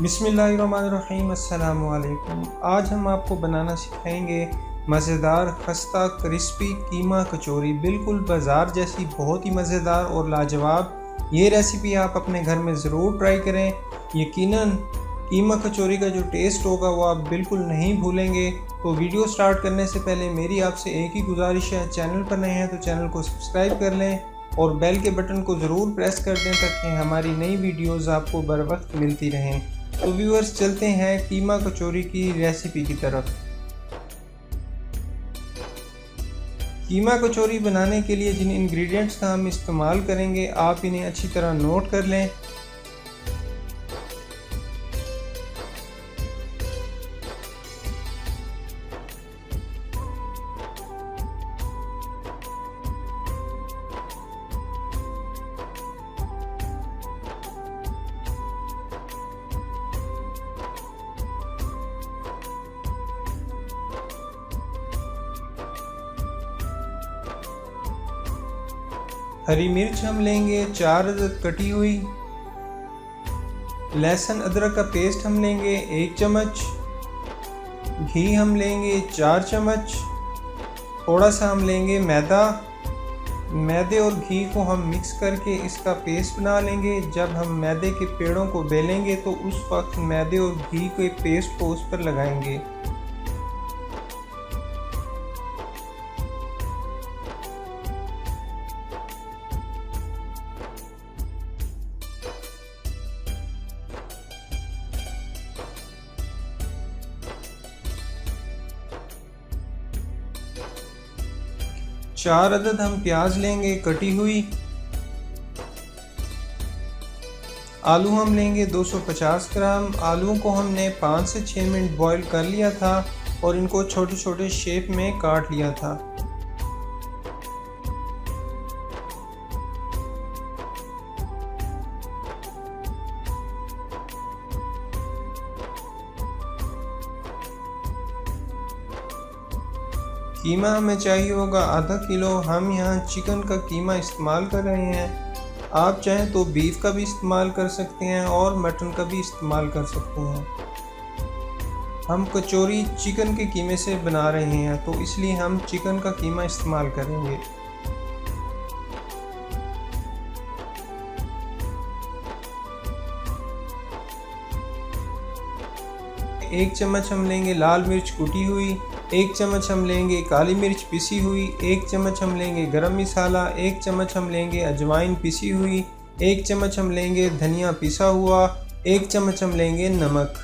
बिस्मिल्लाहिर्रहमानिर्रहीम। अस्सलामु अलैकुम। आज हम आपको बनाना सिखाएंगे मज़ेदार खस्ता क्रिस्पी कीमा कचौरी। बिल्कुल बाज़ार जैसी बहुत ही मज़ेदार और लाजवाब ये रेसिपी आप अपने घर में ज़रूर ट्राई करें। यकीनन कीमा कचौरी का जो टेस्ट होगा वो आप बिल्कुल नहीं भूलेंगे। तो वीडियो स्टार्ट करने से पहले मेरी आपसे एक ही गुजारिश है, चैनल पर नए हैं तो चैनल को सब्सक्राइब कर लें और बेल के बटन को ज़रूर प्रेस कर दें ताकि हमारी नई वीडियोस आपको बर वक्त मिलती रहें। तो व्यूअर्स, चलते हैं कीमा कचौरी की रेसिपी की तरफ। कीमा कचौरी बनाने के लिए जिन इंग्रेडिएंट्स का हम इस्तेमाल करेंगे आप इन्हें अच्छी तरह नोट कर लें। हरी मिर्च हम लेंगे 4 अदद कटी हुई। लहसुन अदरक का पेस्ट हम लेंगे 1 चम्मच। घी हम लेंगे 4 चम्मच। थोड़ा सा हम लेंगे मैदा। मैदे और घी को हम मिक्स करके इसका पेस्ट बना लेंगे। जब हम मैदे के पेड़ों को बेलेंगे तो उस वक्त मैदे और घी के पेस्ट को उस पर लगाएंगे। चार अदद हम प्याज लेंगे कटी हुई। आलू हम लेंगे 250 ग्राम। आलूओं को हमने 5 से 6 मिनट बॉईल कर लिया था और इनको छोटे छोटे शेप में काट लिया था। कीमा हमें चाहिए होगा आधा किलो। हम यहाँ चिकन का कीमा इस्तेमाल कर रहे हैं। आप चाहें तो बीफ का भी इस्तेमाल कर सकते हैं और मटन का भी इस्तेमाल कर सकते हैं। हम कचौरी चिकन के कीमे से बना रहे हैं तो इसलिए हम चिकन का कीमा इस्तेमाल करेंगे। एक चम्मच हम लेंगे लाल मिर्च कुटी हुई। 1 चम्मच हम लेंगे काली मिर्च पिसी हुई। 1 चम्मच हम लेंगे गरम मसाला। 1 चम्मच हम लेंगे अजवाइन पिसी हुई। 1 चम्मच हम लेंगे धनिया पिसा हुआ। 1 चम्मच हम लेंगे नमक।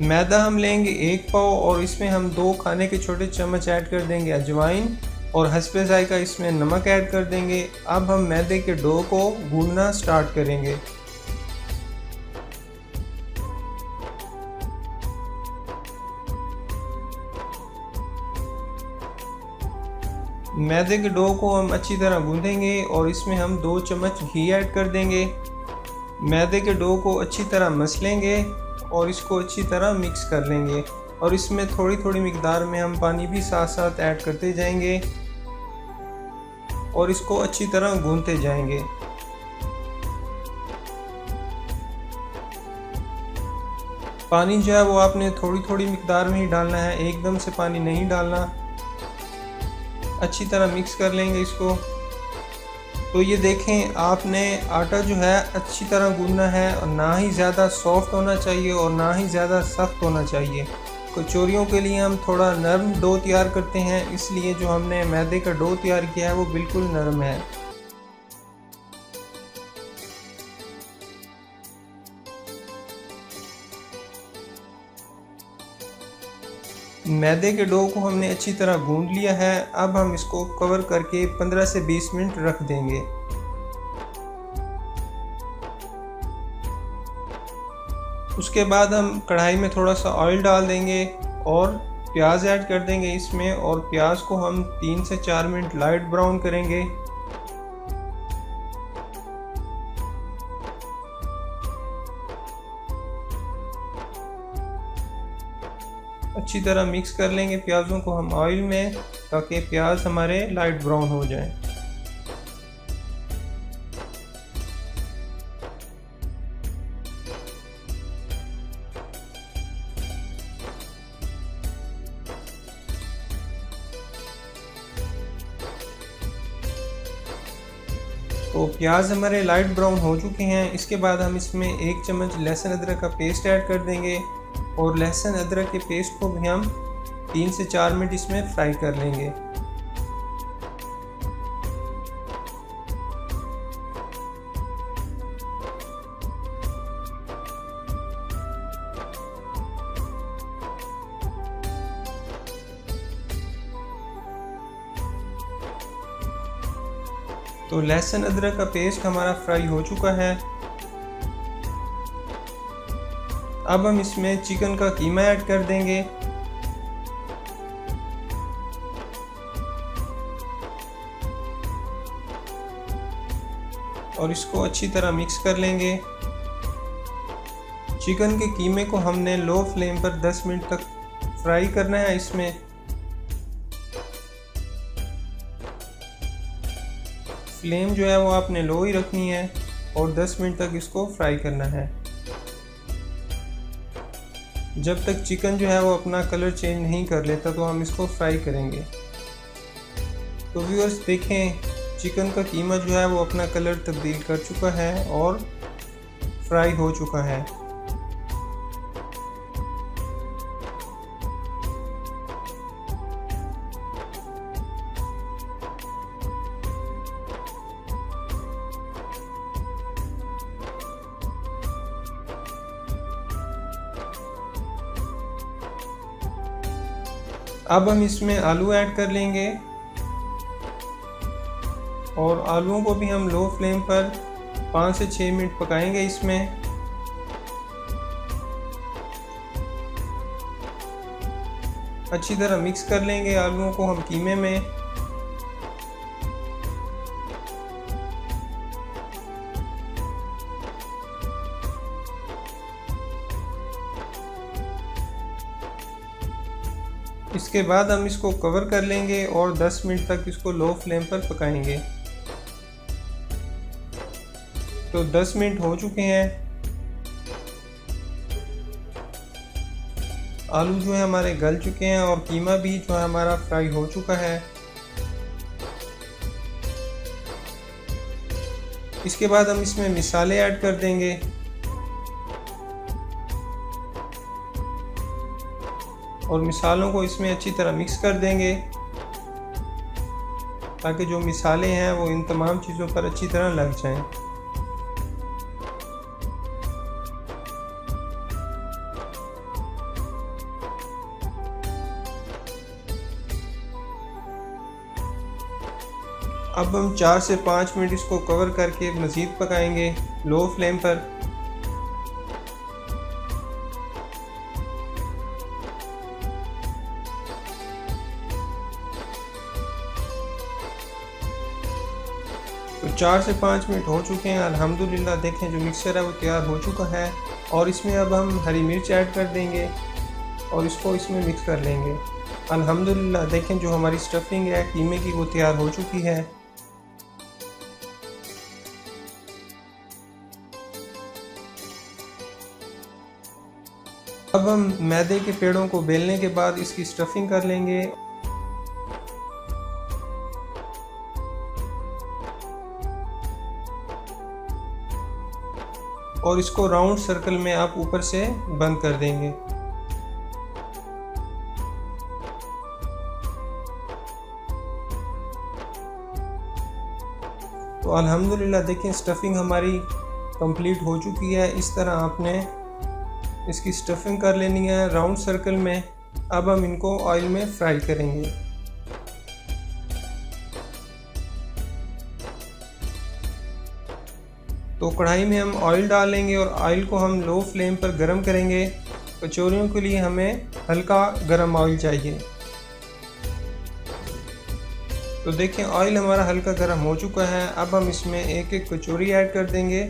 मैदा हम लेंगे 1 पाव और इसमें हम 2 खाने के छोटे चम्मच ऐड कर देंगे अजवाइन और हस्बे जायका इसमें नमक ऐड कर देंगे। अब हम मैदे के डो को गूंदना स्टार्ट करेंगे। मैदे के डो को हम अच्छी तरह गूंदेंगे और इसमें हम 2 चम्मच घी ऐड कर देंगे। मैदे के डो को अच्छी तरह मसलेंगे और इसको अच्छी तरह मिक्स कर लेंगे और इसमें थोड़ी थोड़ी मिकदार में हम पानी भी साथ साथ ऐड करते जाएंगे और इसको अच्छी तरह गूंदते जाएंगे। पानी जो है वो आपने थोड़ी थोड़ी मिकदार में ही डालना है, एकदम से पानी नहीं डालना। अच्छी तरह मिक्स कर लेंगे इसको। तो ये देखें, आपने आटा जो है अच्छी तरह गूंदना है और ना ही ज़्यादा सॉफ्ट होना चाहिए और ना ही ज़्यादा सख्त होना चाहिए। कचौरियों के लिए हम थोड़ा नरम डो तैयार करते हैं, इसलिए जो हमने मैदे का डो तैयार किया है वो बिल्कुल नरम है। मैदे के डो को हमने अच्छी तरह गूंद लिया है। अब हम इसको कवर करके 15 से 20 मिनट रख देंगे। उसके बाद हम कढ़ाई में थोड़ा सा ऑयल डाल देंगे और प्याज ऐड कर देंगे इसमें और प्याज को हम 3 से 4 मिनट लाइट ब्राउन करेंगे। अच्छी तरह मिक्स कर लेंगे प्याज़ों को हम ऑयल में, ताकि प्याज हमारे लाइट ब्राउन हो जाए। तो प्याज हमारे लाइट ब्राउन हो चुके हैं। इसके बाद हम इसमें 1 चम्मच लहसुन अदरक का पेस्ट ऐड कर देंगे और लहसुन अदरक के पेस्ट को भी हम 3 से 4 मिनट इसमें फ्राई कर लेंगे। तो लहसुन अदरक का पेस्ट हमारा फ्राई हो चुका है। अब हम इसमें चिकन का कीमा ऐड कर देंगे और इसको अच्छी तरह मिक्स कर लेंगे। चिकन के कीमे को हमने लो फ्लेम पर 10 मिनट तक फ्राई करना है। इसमें फ्लेम जो है वो आपने लो ही रखनी है और 10 मिनट तक इसको फ्राई करना है, जब तक चिकन जो है वो अपना कलर चेंज नहीं कर लेता तो हम इसको फ्राई करेंगे। तो व्यूअर्स देखें, चिकन का कीमा जो है वो अपना कलर तब्दील कर चुका है और फ्राई हो चुका है। अब हम इसमें आलू ऐड कर लेंगे और आलूओं को भी हम लो फ्लेम पर 5 से 6 मिनट पकाएंगे। इसमें अच्छी तरह मिक्स कर लेंगे आलूओं को हम कीमे में। इसके बाद हम इसको कवर कर लेंगे और 10 मिनट तक इसको लो फ्लेम पर पकाएंगे। तो 10 मिनट हो चुके हैं। आलू जो है हमारे गल चुके हैं और कीमा भी जो है हमारा फ्राई हो चुका है। इसके बाद हम इसमें मसाले ऐड कर देंगे। और मिसालों को इसमें अच्छी तरह मिक्स कर देंगे ताकि जो मिसाले हैं वो इन तमाम चीज़ों पर अच्छी तरह लग जाएं। अब हम 4 से 5 मिनट इसको कवर करके मज़ीद पकाएंगे लो फ्लेम पर। तो 4 से 5 मिनट हो चुके हैं। अल्हम्दुलिल्लाह देखें जो मिक्सचर है वो तैयार हो चुका है और इसमें अब हम हरी मिर्च ऐड कर देंगे और इसको इसमें मिक्स कर लेंगे। अल्हम्दुलिल्लाह देखें जो हमारी स्टफिंग है कीमे की वो तैयार हो चुकी है। अब हम मैदे के पेड़ों को बेलने के बाद इसकी स्टफिंग कर लेंगे और इसको राउंड सर्कल में आप ऊपर से बंद कर देंगे। तो अल्हम्दुलिल्लाह देखें स्टफिंग हमारी कंप्लीट हो चुकी है। इस तरह आपने इसकी स्टफिंग कर लेनी है राउंड सर्कल में। अब हम इनको ऑयल में फ्राई करेंगे। तो कढ़ाई में हम ऑयल डालेंगे और ऑयल को हम लो फ्लेम पर गरम करेंगे। कचौरियों के लिए हमें हल्का गरम ऑयल चाहिए। तो देखें ऑयल हमारा हल्का गरम हो चुका है। अब हम इसमें एक एक कचौरी ऐड कर देंगे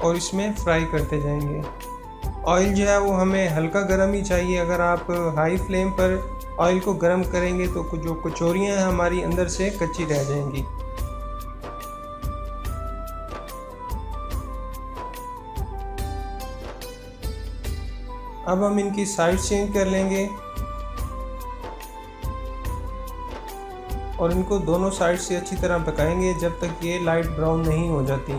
और इसमें फ्राई करते जाएंगे। ऑयल जो है वो हमें हल्का गरम ही चाहिए। अगर आप हाई फ्लेम पर ऑयल को गरम करेंगे तो जो कचौरियाँ हैं हमारी अंदर से कच्ची रह जाएंगी। अब हम इनकी साइड चेंज कर लेंगे और इनको दोनों साइड से अच्छी तरह पकाएंगे जब तक ये लाइट ब्राउन नहीं हो जाती।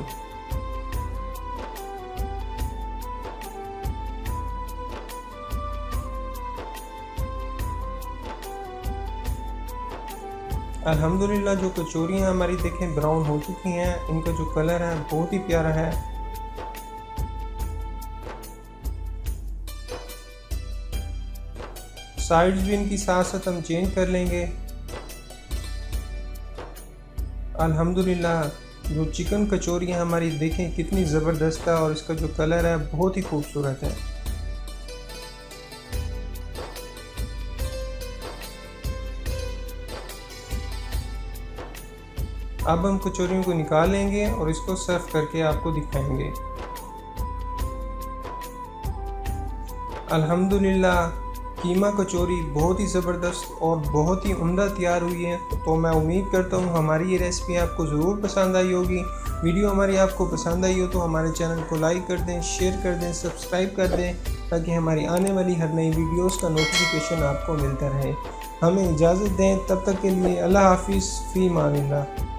अल्हम्दुलिल्लाह जो कचौरियाँ हमारी देखें ब्राउन हो चुकी हैं, इनका जो कलर है बहुत ही प्यारा है। साइड्स भी इनकी साथ साथ हम चेंज कर लेंगे। अल्हम्दुलिल्लाह जो चिकन कचौरियाँ हमारी देखें कितनी ज़बरदस्त है और इसका जो कलर है बहुत ही खूबसूरत है। अब हम कचौरियों को निकाल लेंगे और इसको सर्व करके आपको दिखाएंगे। अल्हम्दुलिल्लाह कीमा कचौरी बहुत ही ज़बरदस्त और बहुत ही उम्दा तैयार हुई है। तो मैं उम्मीद करता हूँ हमारी ये रेसिपी आपको ज़रूर पसंद आई होगी। वीडियो हमारी आपको पसंद आई हो तो हमारे चैनल को लाइक कर दें, शेयर कर दें, सब्सक्राइब कर दें ताकि हमारी आने वाली हर नई वीडियोज़ का नोटिफिकेशन आपको मिलता रहे। हमें इजाज़त दें, तब तक के लिए अल्लाह हाफिज़, फ़ी अमानिल्लाह।